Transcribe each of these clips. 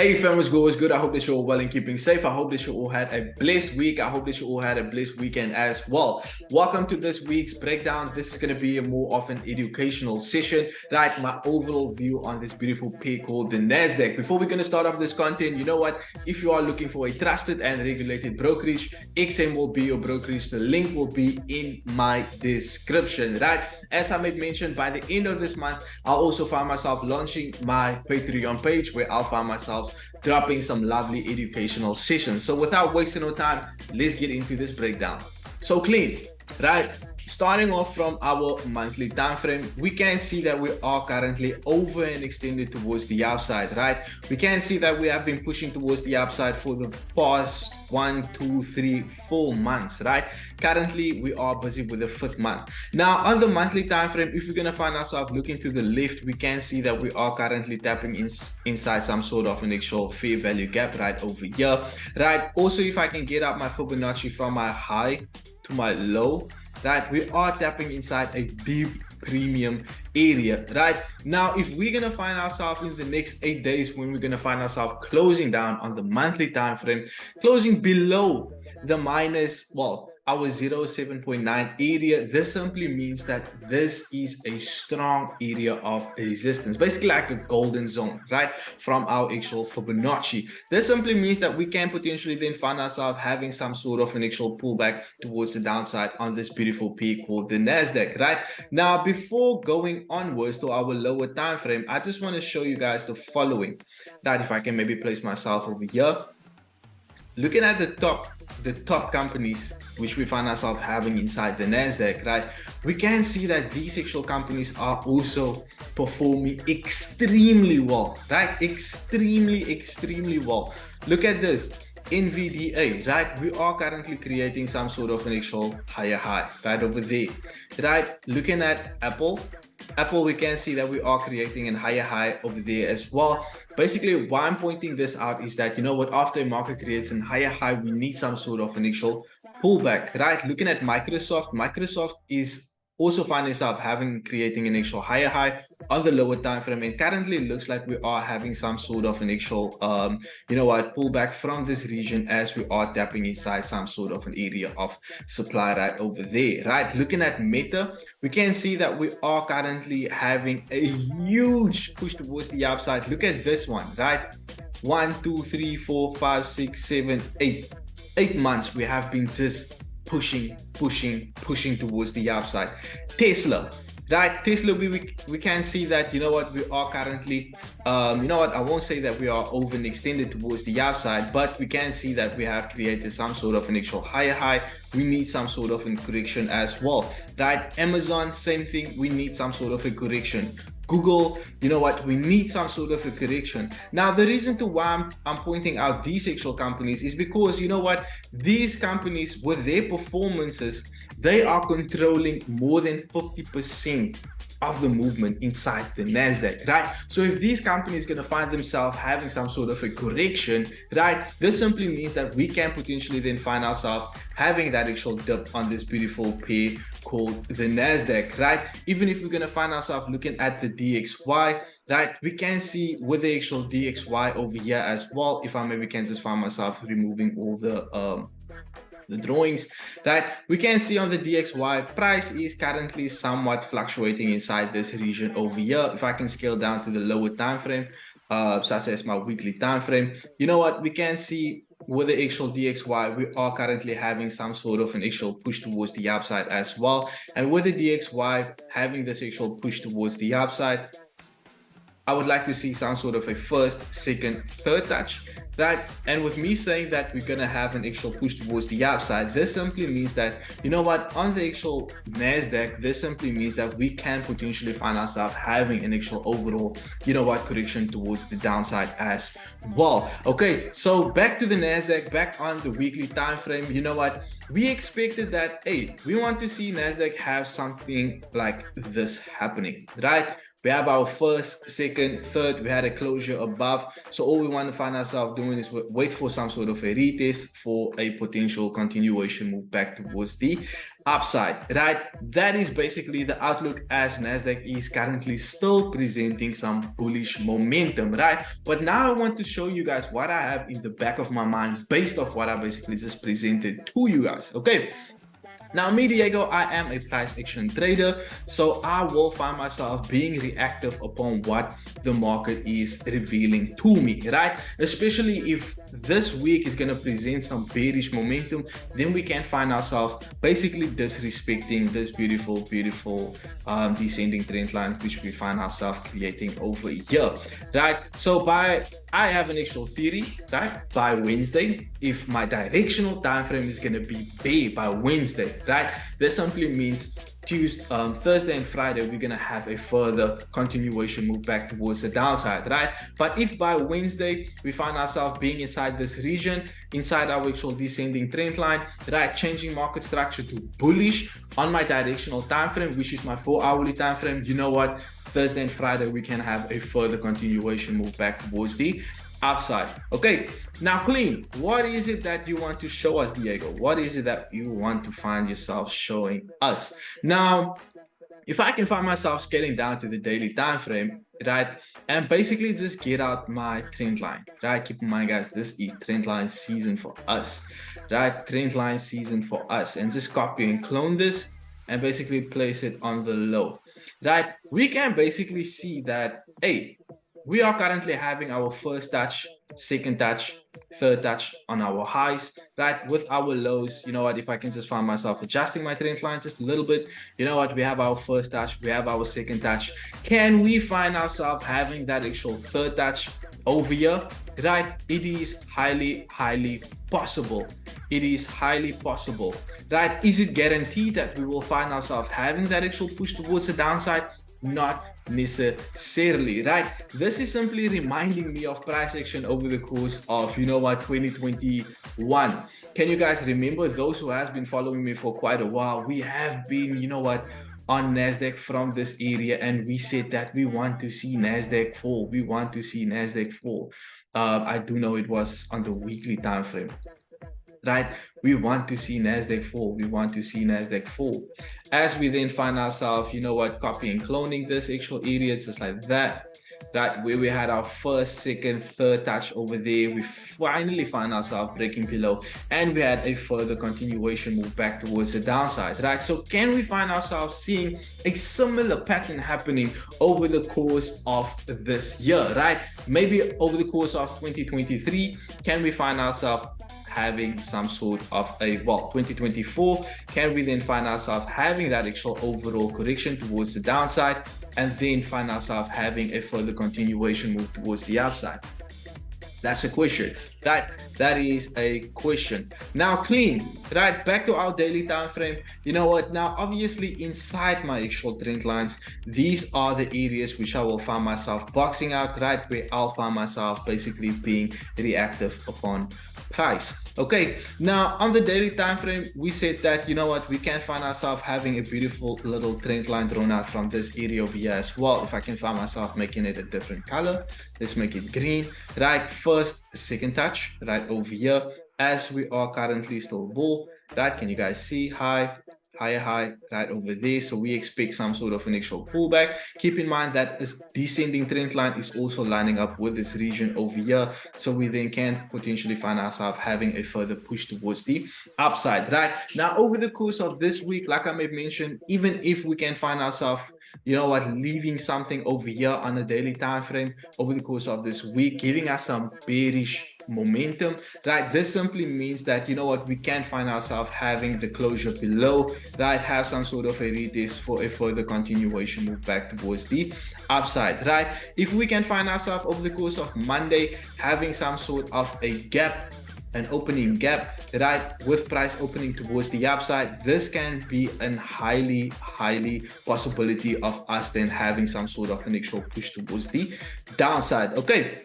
Hey fam, what's good? What's good? I hope that you're all well and keeping safe. I hope that you all had a blessed week. I hope that you all had a blessed weekend as well. Welcome to this week's breakdown. This is going to be a more of an educational session, right? My overall view on this beautiful pair called the Nasdaq. Before we're going to start off this content, you know what? If you are looking for a trusted and regulated brokerage, XM will be your brokerage. The link will be in my description, right? As I made mention, by the end of this month, I'll also find myself launching my Patreon page where I'll find myself dropping some lovely educational sessions. So without wasting no time, let's get into this breakdown. So clean, right? Starting off from our monthly time frame, we can see that we are currently over and extended towards the upside, right? We can see that we have been pushing towards the upside for the past 1, 2, 3, 4 months, right? Currently, we are busy with the 5th month. Now, on the monthly time frame, if we're going to find ourselves looking to the left, we can see that we are currently tapping inside some sort of an actual fair value gap right over here, right? Also, if I can get up my Fibonacci from my high to my low, right, we are tapping inside a deep premium area. Right now, if we're gonna find ourselves in the next 8 days, when we're gonna find ourselves closing down on the monthly time frame, closing below the our 07.9 area, this simply means that this is a strong area of resistance, basically like a golden zone, right, from our actual Fibonacci. This simply means that we can potentially then find ourselves having some sort of an actual pullback towards the downside on this beautiful pair called the Nasdaq, right? Now, before going onwards to our lower time frame, I just want to show you guys the following, right? If I can maybe place myself over here, looking at the top companies which we find ourselves having inside the Nasdaq, right, we can see that these actual companies are also performing extremely well, right? Extremely well. Look at this NVDA, right? We are currently creating some sort of an actual higher high right over there, right? Looking at Apple, we can see that we are creating a higher high over there as well. Basically, why I'm pointing this out is that, you know what, after a market creates a higher high, we need some sort of an actual pullback, right? Looking at Microsoft is also finding itself creating an actual higher high on the lower time frame, and currently it looks like we are having some sort of an actual pullback from this region as we are tapping inside some sort of an area of supply right over there, right? Looking at Meta, we can see that we are currently having a huge push towards the upside. Look at this one, right? 1, 2, 3, 4, 5, 6, 7, 8 months we have been just pushing towards the upside. Tesla, right? Tesla, we can see that, you know what, we are currently I won't say that we are overextended towards the upside, but we can see that we have created some sort of an actual higher high. We need some sort of a correction as well, right? Amazon, same thing, we need some sort of a correction. Google, you know what, we need some sort of a correction. Now, the reason to why I'm pointing out these actual companies is because, you know what, these companies with their performances, they are controlling more than 50% of the movement inside the Nasdaq, right? So if these companies going to find themselves having some sort of a correction, right, this simply means that we can potentially then find ourselves having that actual dip on this beautiful pair called the Nasdaq, right? Even if we're going to find ourselves looking at the DXY, right, we can see with the actual DXY over here as well. If I maybe can just find myself removing all the drawings, right, we can see on the DXY price is currently somewhat fluctuating inside this region over here. If I can scale down to the lower time frame, such as my weekly time frame, you know what, we can see with the actual DXY, we are currently having some sort of an actual push towards the upside as well. And with the DXY having this actual push towards the upside, I would like to see some sort of a first, second, third touch, right? And with me saying that we're gonna have an actual push towards the upside, this simply means that, you know what, on the actual Nasdaq, this simply means that we can potentially find ourselves having an actual overall, you know what, correction towards the downside as well. Okay, so back to the Nasdaq, back on the weekly time frame, you know what, we expected that, hey, we want to see Nasdaq have something like this happening, right? We have our first, second, third, we had a closure above. So all we want to find ourselves doing is wait for some sort of a retest for a potential continuation move back towards the upside, right? That is basically the outlook as Nasdaq is currently still presenting some bullish momentum, right? But now I want to show you guys what I have in the back of my mind based off what I basically just presented to you guys, okay? Now, me, Diego, I am a price action trader, so I will find myself being reactive upon what the market is revealing to me, right? Especially if this week is going to present some bearish momentum, then we can find ourselves basically disrespecting this beautiful descending trend line which we find ourselves creating over here, right? So I have an actual theory, right? By Wednesday, if my directional time frame is going to be bear by Wednesday, right? This simply means Tuesday, Thursday and Friday, we're going to have a further continuation move back towards the downside, right? But if by Wednesday, we find ourselves being inside this region, inside our actual descending trend line, right? Changing market structure to bullish on my directional time frame, which is my 4-hourly time frame, you know what? Thursday and Friday, we can have a further continuation move back towards the upside. Okay, now clean, what is it that you want to show us, Diego? What is it that you want to find yourself showing us? Now, if I can find myself scaling down to the daily time frame, right, and basically just get out my trend line, right? Keep in mind, guys, this is trend line season for us, right? Trend line season for us, and just copy and clone this and basically place it on the low, right? We can basically see that, hey, we are currently having our first touch, second touch, third touch on our highs, right? With our lows, you know what, if I can just find myself adjusting my trend line just a little bit, you know what, we have our first touch, we have our second touch. Can we find ourselves having that actual third touch over here, right? It is highly possible. It is highly possible, right? Is it guaranteed that we will find ourselves having that actual push towards the downside? Not necessarily, right? This is simply reminding me of price action over the course of, you know what, 2021. Can you guys remember, those who has been following me for quite a while, we have been, you know what, on Nasdaq from this area, and we said that we want to see Nasdaq fall. We want to see Nasdaq fall. I do know it was on the weekly time frame, right? We want to see Nasdaq fall. We want to see Nasdaq fall. As we then find ourselves, you know what, copying, cloning this actual area, just like that, right? Where we had our first, second, third touch over there, we finally find ourselves breaking below, and we had a further continuation move back towards the downside, right? So can we find ourselves seeing a similar pattern happening over the course of this year, right? Maybe over the course of 2023, can we find ourselves having some sort of a, well, 2024, can we then find ourselves having that actual overall correction towards the downside, and then find ourselves having a further continuation move towards the upside? That's a question, right? That is a question. Now, clean, right? Back to our daily time frame. You know what? Now, obviously, inside my actual trend lines, these are the areas which I will find myself boxing out, right? Where I'll find myself basically being reactive upon price. Okay, now on the daily time frame, we said that, you know what, we can find ourselves having a beautiful little trend line drawn out from this area over here as well. If I can find myself making it a different color, let's make it green, right? First, second touch right over here, as we are currently still bull, right? Can you guys see high, higher, right over there? So we expect some sort of an actual pullback. Keep in mind that this descending trend line is also lining up with this region over here, so we then can potentially find ourselves having a further push towards the upside, right? Now, over the course of this week, like I may mention, even if we can find ourselves, you know what, leaving something over here on a daily time frame over the course of this week, giving us some bearish momentum, right? This simply means that, you know what, we can find ourselves having the closure below, right? Have some sort of a retest for a further continuation move back towards the upside, right? If we can find ourselves over the course of Monday having some sort of a gap, an opening gap, right, with price opening towards the upside, this can be a highly possibility of us then having some sort of an actual push towards the downside. Okay,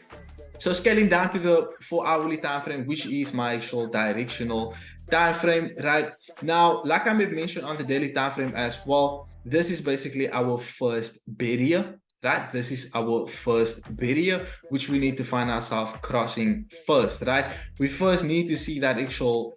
so scaling down to the 4-hourly time frame, which is my actual directional time frame, right? Now, like I mentioned on the daily time frame as well, this is basically our first barrier, right? This is our first barrier, which we need to find ourselves crossing first, right? We first need to see that actual,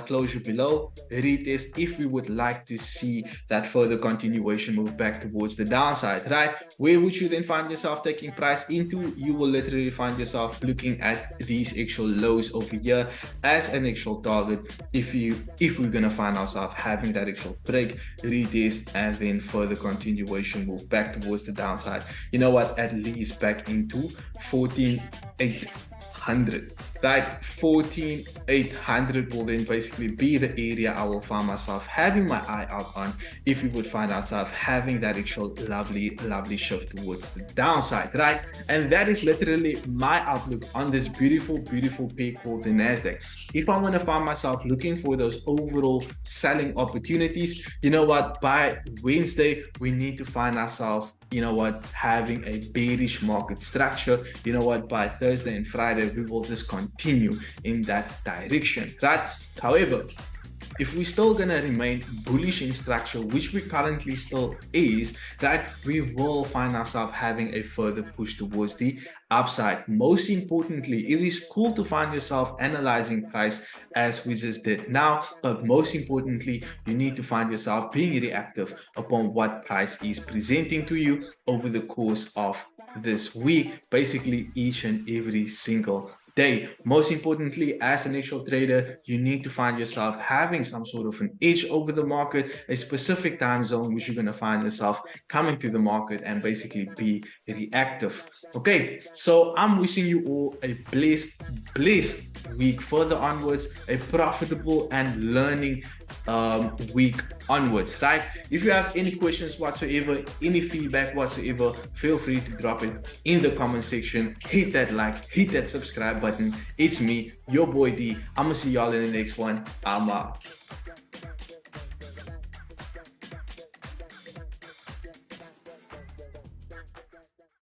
closure below, retest if we would like to see that further continuation move back towards the downside, right? Where would you then find yourself taking price into? You will literally find yourself looking at these actual lows over here as an actual target if we're gonna find ourselves having that actual break, retest, and then further continuation move back towards the downside. You know what? At least back into 14,800, right? 14,800 will then basically be the area I will find myself having my eye out on if we would find ourselves having that actual lovely shift towards the downside, right? And that is literally my outlook on this beautiful pair called the Nasdaq. If I want to find myself looking for those overall selling opportunities, you know what, by Wednesday we need to find ourselves, you know what, having a bearish market structure. You know what, by Thursday and Friday we will just continue in that direction, right? However, if we're still gonna remain bullish in structure, which we currently still is, that we will find ourselves having a further push towards the upside. Most importantly, it is cool to find yourself analyzing price as we just did now, but most importantly, you need to find yourself being reactive upon what price is presenting to you over the course of this week, basically each and every single day. Most importantly, as an actual trader, you need to find yourself having some sort of an edge over the market, a specific time zone which you're going to find yourself coming to the market and basically be reactive. Okay, so I'm wishing you all a blessed week further onwards, a profitable and learning week onwards, right? If you have any questions whatsoever, any feedback whatsoever, feel free to drop it in the comment section. Hit that like, hit that subscribe button. It's me, your boy D. I'm gonna see y'all in the next one. I'm out.